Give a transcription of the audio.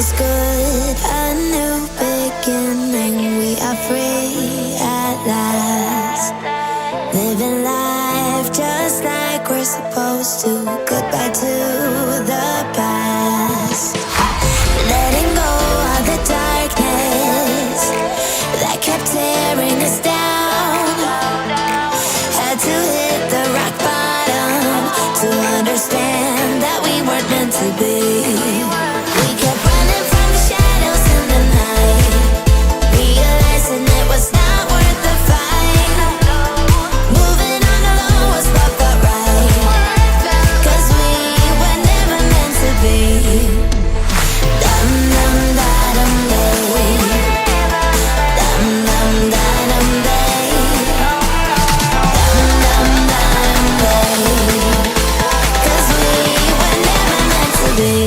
feels good, a new beginning. We are free at last, living life just like we're supposed to. Goodbye to the past, letting go of the darkness that kept tearing us down. Had to hit the rock bottom to understand that we weren't meant to be. We kept running from the shadows in the night, realizing it was not worth the fight. Moving on alone was what felt right, 'cause we were never meant to be. Dum dum da dum day, dum dum da dum day, dum dum da dum day, 'cause we were never meant to be.